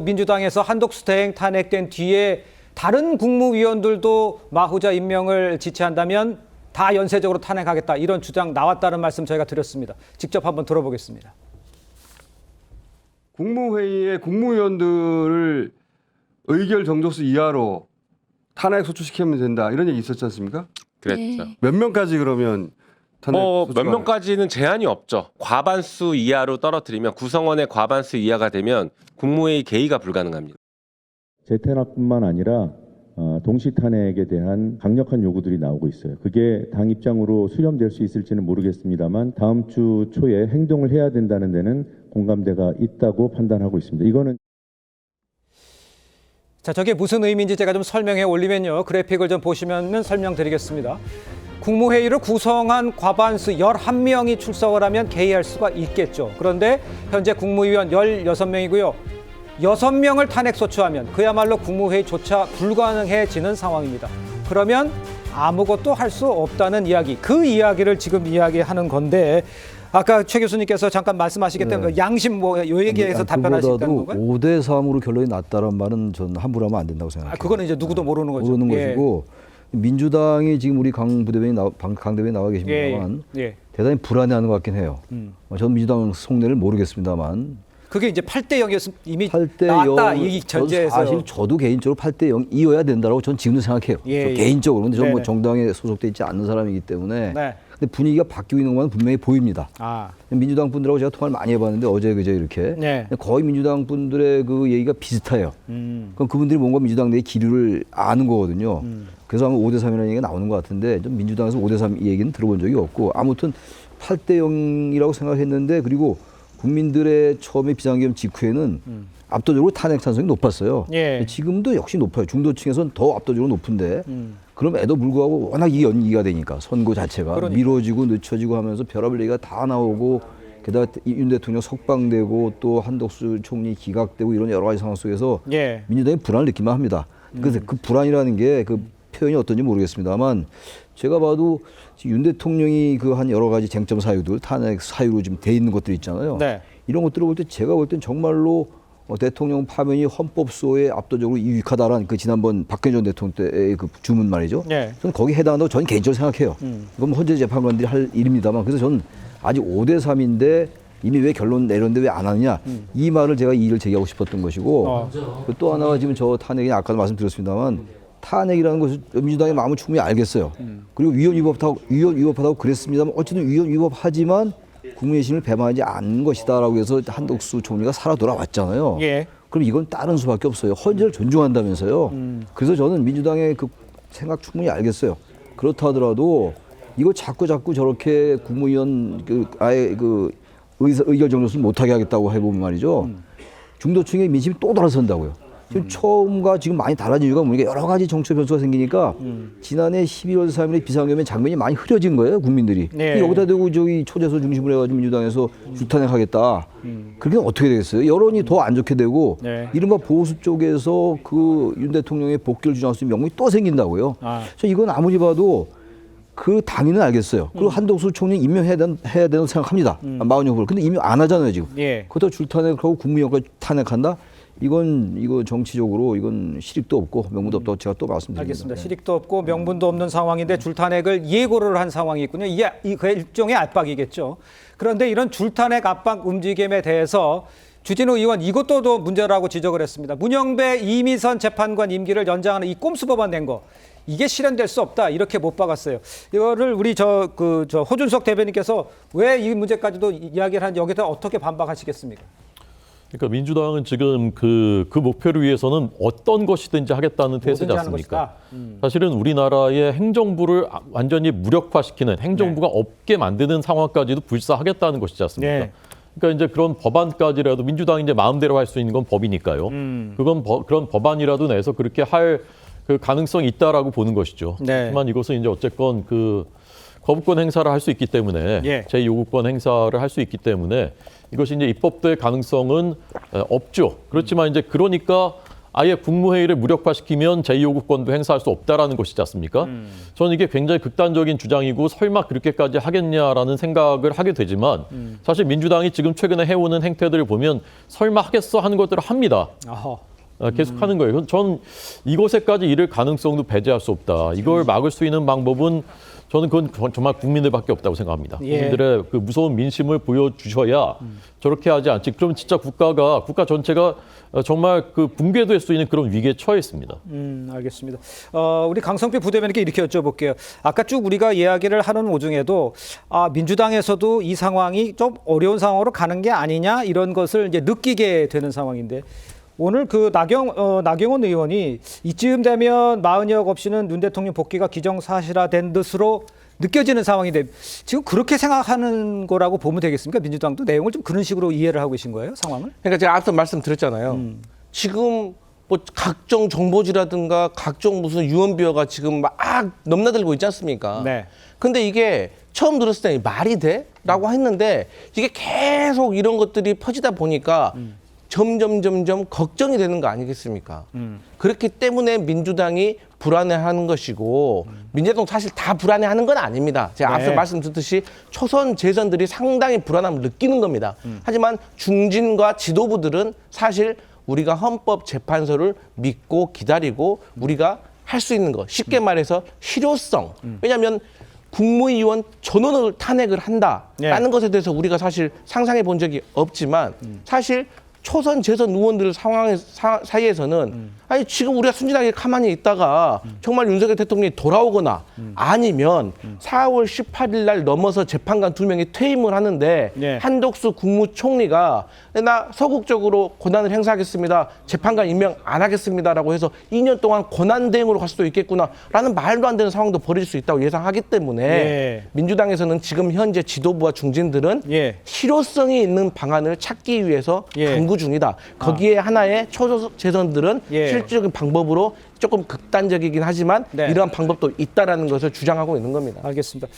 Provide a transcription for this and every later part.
민주당에서 한독수 대행 탄핵된 뒤에 다른 국무위원들도 마후자 임명을 지시한다면 다 연쇄적으로 탄핵하겠다 이런 주장 나왔다는 말씀 저희가 드렸습니다. 직접 한번 들어보겠습니다. 국무회의에 국무위원들을 의결 정족수 이하로 탄핵 소추시키면 된다 이런 얘기 있었지 않습니까? 그랬죠. 몇 명까지 그러면 탄핵 몇 명까지는 제한이 없죠. 과반수 이하로 떨어뜨리면 구성원의 과반수 이하가 되면 국무회의 개의가 불가능합니다. 재탄핵뿐만 아니라 동시 탄핵에 대한 강력한 요구들이 나오고 있어요. 그게 당 입장으로 수렴될 수 있을지는 모르겠습니다만 다음 주 초에 행동을 해야 된다는 데는 공감대가 있다고 판단하고 있습니다. 이거는 자, 저게 무슨 의미인지 제가 좀 설명해 올리면요. 그래픽을 좀 보시면 설명드리겠습니다. 국무회의를 구성한 과반수 11명이 출석을 하면 개의할 수가 있겠죠. 그런데 현재 국무위원 16명이고요. 6명을 탄핵 소추하면 그야말로 국무회의조차 불가능해지는 상황입니다. 그러면 아무것도 할 수 없다는 이야기, 그 이야기를 지금 이야기하는 건데 아까 최 교수님께서 잠깐 말씀하시겠다는 그 양심 요 얘기에서 답변하시겠다는 건가요? 5대 3으로 결론이 났다는 말은 저는 함부로 하면 안 된다고 생각해요. 그거는 이제 누구도 모르는 거죠. 모르는 것이고 민주당이 지금 우리 강 대변인 나와 계십니다만 대단히 불안해하는 것 같긴 해요. 저는 민주당 속내를 모르겠습니다만 그게 이제 8대 0이었으면 이미 8대 나왔다 0, 이 전제에서 사실 저도 개인적으로 8대 0이어야 된다고 전 지금도 생각해요. 개인적으로. 근데 저는 뭐 정당에 소속돼 있지 않는 사람이기 때문에 근데 분위기가 바뀌고 있는 것만 분명히 보입니다. 민주당 분들하고 제가 통화를 많이 해봤는데 어제 그제 이렇게 거의 민주당 분들의 그 얘기가 비슷해요. 그럼 그분들이 뭔가 민주당 내의 기류를 아는 거거든요. 그래서 아마 5대 3이라는 얘기가 나오는 것 같은데 좀 민주당에서 5대 3 이 얘기는 들어본 적이 없고 아무튼 8대 0이라고 생각했는데 그리고 국민들의 처음에 비상계엄 직후에는 압도적으로 탄핵 찬성이 높았어요. 지금도 역시 높아요. 중도층에서는 더 압도적으로 높은데 그럼에도 불구하고 워낙 이 연기가 되니까 선거 자체가 미뤄지고 늦춰지고 하면서 별의별 얘기가 다 나오고 게다가 윤 대통령 석방되고 또 한덕수 총리 기각되고 이런 여러 가지 상황 속에서 민주당이 불안을 느끼만 합니다. 그래서 그 불안이라는 게 그 표현이 어떤지 모르겠습니다만 제가 봐도 윤 대통령이 그 한 여러 가지 쟁점 사유들 탄핵 사유로 지금 돼 있는 것들 있잖아요. 이런 것들을 볼 때 제가 볼 땐 정말로 대통령 파면이 헌법소에 압도적으로 유익하다라는 그 지난번 박근혜 전 대통령 때의 그 주문 말이죠. 저는 거기에 해당한다고 저는 개인적으로 생각해요. 이건 헌재 재판관들이 할 일입니다만 그래서 저는 아직 5대 3인데 이미 왜 결론 내렸는데 왜 안 하느냐 이 말을 제가 이의를 제기하고 싶었던 것이고 또 하나가 지금 저 탄핵이 아까도 말씀드렸습니다만 탄핵이라는 것을 민주당의 마음을 충분히 알겠어요. 그리고 위헌 위법하다고 그랬습니다만 어쨌든 위헌 위법하지만 국민의 힘을 배반하지 않는 것이다라고 해서 한덕수 총리가 살아 돌아왔잖아요. 그럼 이건 따른 수밖에 없어요. 헌재를 존중한다면서요. 그래서 저는 민주당의 그 생각 충분히 알겠어요. 그렇다 하더라도 이거 자꾸 저렇게 국무위원 아예 그 의결 정도를 못하게 하겠다고 해보면 말이죠. 중도층의 민심이 또 돌아선다고요. 지금 처음과 지금 많이 달라진 이유가 뭐니까 여러 가지 정치 변수가 생기니까 지난해 11월 3일에 비상계엄의 장면이 많이 흐려진 거예요, 국민들이. 여기다 대고 저기 초재소 중심으로 해가지고 민주당에서 줄탄핵하겠다. 그렇게 어떻게 되겠어요? 여론이 더 안 좋게 되고 이른바 보수 쪽에서 그 윤 대통령의 복귀를 주장할 수 있는 명분이 또 생긴다고요. 그래서 이건 아무리 봐도 그 당위는 알겠어요. 그리고 한덕수 총리 임명해야 된다고 생각합니다. 마흔 후보를. 근데 임명 안 하잖아요, 지금. 그것도 줄탄핵하고 국무위원까지 탄핵한다? 이거 정치적으로 이건 실익도 없고 명분도 없다고 제가 또 말씀드립니다. 알겠습니다. 실익도 없고 명분도 없는 상황인데 줄탄핵을 예고를 한 상황이 있군요. 이게 일종의 압박이겠죠. 그런데 이런 줄탄핵 압박 움직임에 대해서 주진우 의원 이것도 문제라고 지적을 했습니다. 문영배 이미선 재판관 임기를 연장하는 이 꼼수 법안 낸 거. 이게 실현될 수 없다 이렇게 못 박았어요. 이거를 우리 저 호준석 대변인께서 왜 이 문제까지도 이야기를 하는지 여기다 어떻게 반박하시겠습니까? 그러니까 민주당은 지금 그 목표를 위해서는 어떤 것이든지 하겠다는 태세지 않습니까? 사실은 우리나라의 행정부를 완전히 무력화시키는 행정부가 없게 만드는 상황까지도 불사하겠다는 것이지 않습니까? 그러니까 이제 그런 법안까지라도 민주당이 이제 마음대로 할 수 있는 건 법이니까요. 그런 법안이라도 내서 그렇게 할 그 가능성이 있다라고 보는 것이죠. 하지만 이것은 이제 어쨌건 그 거부권 행사를 할 수 있기 때문에 제2요구권 행사를 할 수 있기 때문에 이것이 이제 입법될 가능성은 없죠. 그렇지만 이제 그러니까 아예 국무회의를 무력화시키면 제2요구권도 행사할 수 없다라는 것이지 않습니까? 저는 이게 굉장히 극단적인 주장이고 설마 그렇게까지 하겠냐라는 생각을 하게 되지만 사실 민주당이 지금 최근에 해오는 행태들을 보면 설마 하겠어 하는 것들을 합니다. 계속 하는 거예요. 저는 이곳에까지 이를 가능성도 배제할 수 없다. 이걸 막을 수 있는 방법은 저는 그건 정말 국민들밖에 없다고 생각합니다. 국민들의 그 무서운 민심을 보여주셔야 저렇게 하지 않지. 그럼 진짜 국가 전체가 정말 그 붕괴될 수 있는 그런 위기에 처해 있습니다. 알겠습니다. 우리 강성필 부대변인께 이렇게 여쭤볼게요. 아까 쭉 우리가 이야기를 하는 와중에도 민주당에서도 이 상황이 좀 어려운 상황으로 가는 게 아니냐 이런 것을 이제 느끼게 되는 상황인데 오늘 그 나경원 의원이 이쯤 되면 마흔역 없이는 윤 대통령 복귀가 기정사실화된 듯으로 느껴지는 상황인데 지금 그렇게 생각하는 거라고 보면 되겠습니까? 민주당도 내용을 좀 그런 식으로 이해를 하고 계신 거예요, 상황을? 그러니까 제가 앞서 말씀드렸잖아요. 지금 뭐 각종 정보지라든가 각종 무슨 유언비어가 지금 막 넘나들고 있지 않습니까? 네. 근데 이게 처음 들었을 때 말이 돼? 라고 했는데 이게 계속 이런 것들이 퍼지다 보니까 점점 걱정이 되는 거 아니겠습니까? 그렇기 때문에 민주당이 불안해하는 것이고 민주당 사실 다 불안해하는 건 아닙니다. 제가 앞서 말씀드렸듯이 초선 재선들이 상당히 불안함을 느끼는 겁니다. 하지만 중진과 지도부들은 사실 우리가 헌법재판소를 믿고 기다리고 우리가 할 수 있는 것, 쉽게 말해서 실효성. 왜냐하면 국무위원 전원을 탄핵을 한다라는 것에 대해서 우리가 사실 상상해 본 적이 없지만 사실 초선 재선 의원들 사이에서는 아니 지금 우리가 순진하게 가만히 있다가 정말 윤석열 대통령이 돌아오거나 아니면 4월 18일 날 넘어서 재판관 2명이 퇴임을 하는데 한덕수 국무총리가 나 서국적으로 권한을 행사하겠습니다. 재판관 임명 안 하겠습니다라고 해서 2년 동안 권한 대행으로 갈 수도 있겠구나라는 말도 안 되는 상황도 벌어질 수 있다고 예상하기 때문에 민주당에서는 지금 현재 지도부와 중진들은 실효성이 있는 방안을 찾기 위해서 강구 중이다. 거기에 하나의 초선 재선들은 실질적인 방법으로 조금 극단적이긴 하지만 이러한 방법도 있다라는 것을 주장하고 있는 겁니다. 알겠습니다.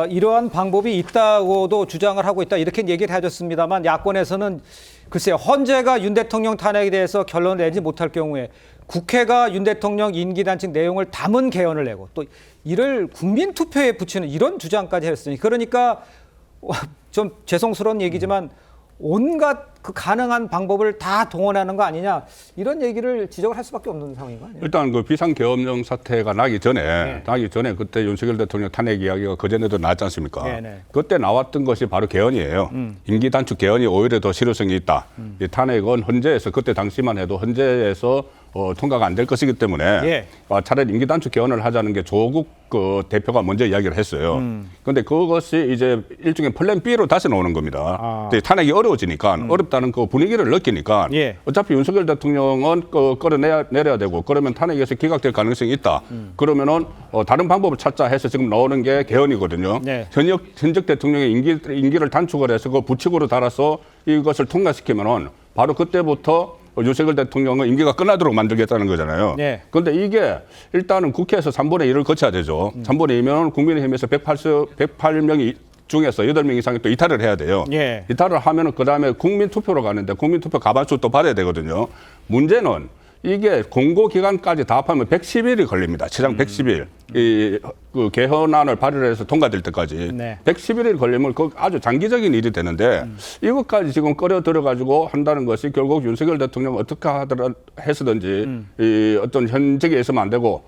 이러한 방법이 있다고도 주장을 하고 있다 이렇게 얘기를 해줬습니다만 야권에서는 글쎄요 헌재가 윤 대통령 탄핵에 대해서 결론을 내지 못할 경우에 국회가 윤 대통령 임기 단축 내용을 담은 개헌을 내고 또 이를 국민 투표에 붙이는 이런 주장까지 했으니 그러니까 좀 죄송스러운 얘기지만 온갖 그 가능한 방법을 다 동원하는 거 아니냐 이런 얘기를 지적을 할 수밖에 없는 상황인 거 아니에요? 일단 그 비상계엄령 사태가 나기 전에 그때 윤석열 대통령 탄핵 이야기가 그전에도 나왔지 않습니까? 그때 나왔던 것이 바로 개헌이에요. 임기 단축 개헌이 오히려 더 실효성이 있다. 이 탄핵은 헌재에서 그때 당시만 해도 헌재에서 통과가 안 될 것이기 때문에 차라리 임기 단축 개헌을 하자는 게 조국 그 대표가 먼저 이야기를 했어요. 그런데 그것이 이제 일종의 플랜 B로 다시 나오는 겁니다. 탄핵이 어려워지니까 어렵다는 그 분위기를 느끼니까 어차피 윤석열 대통령은 끌어내려야 되고 그러면 탄핵에서 기각될 가능성이 있다. 그러면은 다른 방법을 찾자 해서 지금 나오는 게 개헌이거든요. 현직 대통령의 임기를 단축을 해서 그 부칙으로 달아서 이것을 통과시키면은 바로 그때부터 윤석열 대통령은 임기가 끝나도록 만들겠다는 거잖아요. 그런데 이게 일단은 국회에서 3분의 1을 거쳐야 되죠. 3분의 2면 국민의힘에서 108명이 중에서 8명 이상이 또 이탈을 해야 돼요. 이탈을 하면은 그다음에 국민 투표로 가는데 국민 투표 과반수 또 받아야 되거든요. 문제는 이게 공고 기간까지 다 합하면 110일이 걸립니다. 최장 110일. 그 개헌안을 발의해서 통과될 때까지 111일 걸리면 그 아주 장기적인 일이 되는데 이것까지 지금 끌어 들어가지고 한다는 것이 결국 윤석열 대통령 어떻게 해서든지 이 어떤 현직에 있으면 안 되고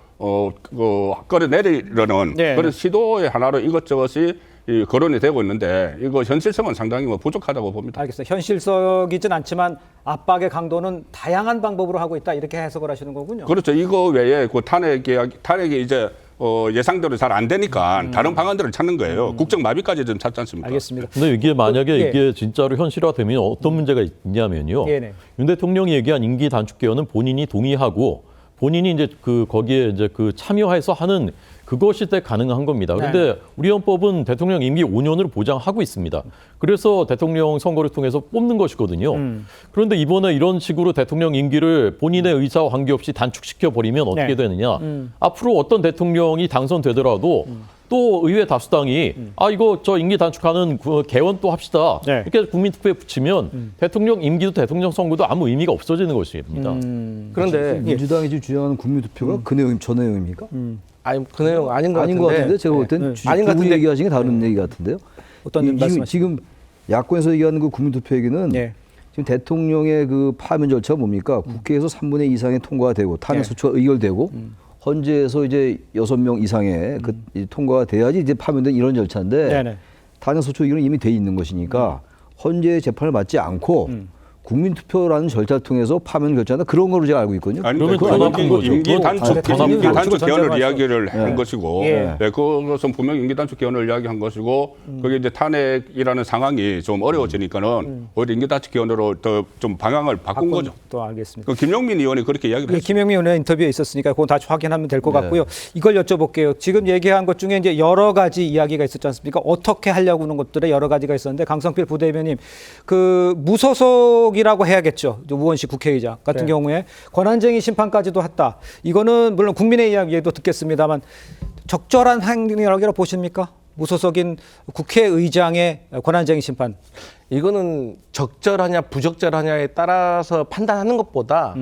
끌어내리려는 그런 시도의 하나로 이것저것이 거론이 되고 있는데 이거 현실성은 상당히 부족하다고 봅니다. 알겠습니다. 현실성이진 않지만 압박의 강도는 다양한 방법으로 하고 있다 이렇게 해석을 하시는 거군요. 그렇죠. 이거 외에 그 탄핵이 이제 예상대로 잘 안 되니까 다른 방안들을 찾는 거예요. 국정 마비까지 좀 찾지 않습니까? 알겠습니다. 근데 이게 만약에 이게 진짜로 현실화되면 어떤 문제가 있냐면요. 윤 대통령이 얘기한 임기 단축 개헌은 본인이 동의하고 본인이 이제 거기에 이제 참여해서 하는 그것이 때 가능한 겁니다. 그런데 우리 헌법은 대통령 임기 5년을 보장하고 있습니다. 그래서 대통령 선거를 통해서 뽑는 것이거든요. 그런데 이번에 이런 식으로 대통령 임기를 본인의 의사와 관계없이 단축시켜 버리면 어떻게 되느냐? 앞으로 어떤 대통령이 당선되더라도 또 의회 다수당이 이거 저 임기 단축하는 그 개원 또 합시다. 네. 이렇게 국민투표에 붙이면 대통령 임기도 대통령 선거도 아무 의미가 없어지는 것입니다. 그런데 민주당이 지금 주장하는 국민투표가 그 내용, 저 내용입니까? 아니 그 내용 아닌 것 아닌 같은데. 것 같은데 제가 볼 때는 아닌 것 두 분이 같은데. 얘기하신 게 다른 얘기 같은데요. 어떤 말씀하시죠? 지금 야권에서 얘기하는 그 국민투표 얘기는 네. 지금 대통령의 그 파면 절차가 뭡니까? 국회에서 3분의 2 이상이 통과가 되고 탄핵 소추가 의결되고 헌재에서 이제 6명 이상의 이 통과가 돼야지 이제 파면된 이런 절차인데 네네. 탄핵 소추 의결은 이미 돼 있는 것이니까 헌재의 재판을 받지 않고 국민투표라는 절차를 통해서 파면 결정한다 그런 거로 제가 알고 있거든요. 아니, 그러면 그건 전환한 거죠. 임기 단축 전환한 개헌을 거죠. 이야기를 한 것이고, 예. 네, 그것은 분명 임기 단축 개헌을 이야기한 것이고, 그게 이제 탄핵이라는 상황이 좀 어려워지니까는 오히려 임기 단축 개헌으로 더 좀 방향을 바꾼 거죠. 또 알겠습니다. 그 김용민 의원이 그렇게 이야기를 예, 했어요. 김영민 의원 인터뷰에 있었으니까 그건 다 확인하면 될 것 같고요. 이걸 여쭤볼게요. 지금 얘기한 것 중에 이제 여러 가지 이야기가 있었지 않습니까? 어떻게 하려고 하는 것들에 여러 가지가 있었는데 강성필 부대변인 그 무소속이라고 해야겠죠. 우원식 국회의장 같은 경우에 권한쟁의 심판까지도 했다. 이거는 물론 국민의 이야기도 듣겠습니다만 적절한 행동이라고 보십니까? 무소속인 국회의장의 권한쟁의 심판. 이거는 적절하냐 부적절하냐에 따라서 판단하는 것보다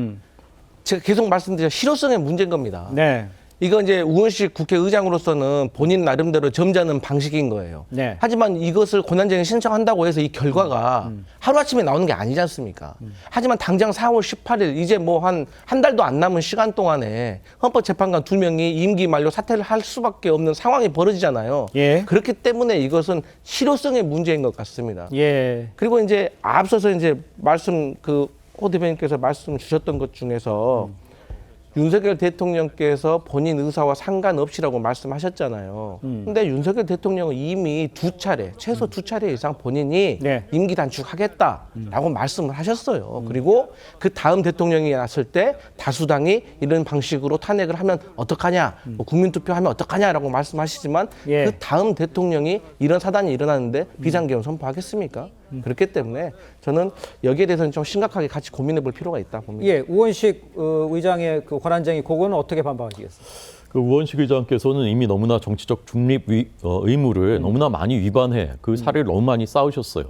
제가 계속 말씀드린 실효성의 문제인 겁니다. 네. 이건 이제 우원식 국회의장으로서는 본인 나름대로 점잖은 방식인 거예요. 네. 하지만 이것을 권한쟁의 신청한다고 해서 이 결과가 하루아침에 나오는 게 아니지 않습니까? 하지만 당장 4월 18일 이제 뭐 한 달도 안 남은 시간 동안에 헌법재판관 2명이 임기 만료 사퇴를 할 수밖에 없는 상황이 벌어지잖아요. 예. 그렇기 때문에 이것은 실효성의 문제인 것 같습니다. 예. 그리고 이제 앞서서 이제 호 대변인께서 말씀 주셨던 것 중에서 윤석열 대통령께서 본인 의사와 상관없이라고 말씀하셨잖아요. 근데 윤석열 대통령은 이미 최소 두 차례 이상 본인이 네. 임기 단축하겠다라고 말씀을 하셨어요. 그리고 그 다음 대통령이 났을 때 다수당이 이런 방식으로 탄핵을 하면 어떡하냐, 뭐 국민투표하면 어떡하냐라고 말씀하시지만 예. 그 다음 대통령이 이런 사단이 일어났는데 비상계엄 선포하겠습니까? 그렇기 때문에 저는 여기에 대해서는 좀 심각하게 같이 고민해 볼 필요가 있다 봅니다. 예, 우원식 의장의 그 권한쟁의 그거는 어떻게 반박하시겠어요? 그 우원식 의장께서는 이미 너무나 정치적 중립 의무를 너무나 많이 위반해 그 사례를 너무 많이 쌓으셨어요.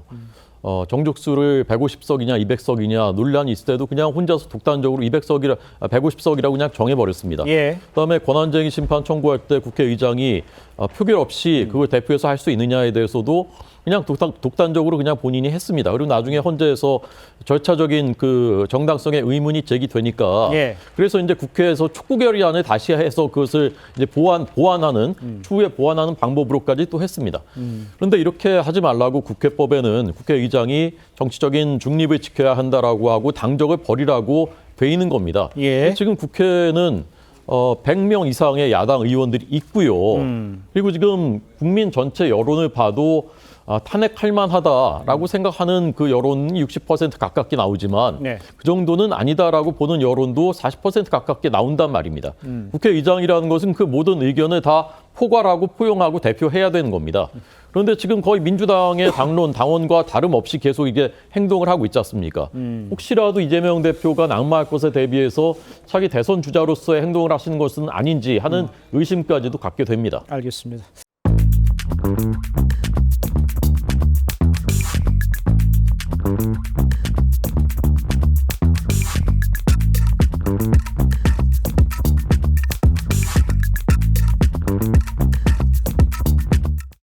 정족수를 150석이냐 200석이냐 논란이 있을 때도 그냥 혼자서 독단적으로 150석이라고 그냥 정해버렸습니다. 예. 그다음에 권한쟁의 심판 청구할 때 국회의장이 표결 없이 그걸 대표해서 할 수 있느냐에 대해서도 그냥 독단적으로 그냥 본인이 했습니다. 그리고 나중에 헌재에서 절차적인 그 정당성의 의문이 제기되니까 예. 그래서 이제 국회에서 촉구 결의안을 다시 해서 그것을 이제 보완하는 추후에 보완하는 방법으로까지 또 했습니다. 그런데 이렇게 하지 말라고 국회법에는 국회의장이 정치적인 중립을 지켜야 한다라고 하고 당적을 버리라고 돼 있는 겁니다. 예. 지금 국회는 100명 이상의 야당 의원들이 있고요. 그리고 지금 국민 전체 여론을 봐도 탄핵할 만하다라고 생각하는 그 여론이 60% 가깝게 나오지만 네. 그 정도는 아니다라고 보는 여론도 40% 가깝게 나온단 말입니다. 국회의장이라는 것은 그 모든 의견을 다 포괄하고 포용하고 대표해야 되는 겁니다. 그런데 지금 거의 민주당의 당원과 다름없이 계속 이게 행동을 하고 있지 않습니까? 혹시라도 이재명 대표가 낙마할 것에 대비해서 차기 대선 주자로서의 행동을 하시는 것은 아닌지 하는 의심까지도 갖게 됩니다. 알겠습니다.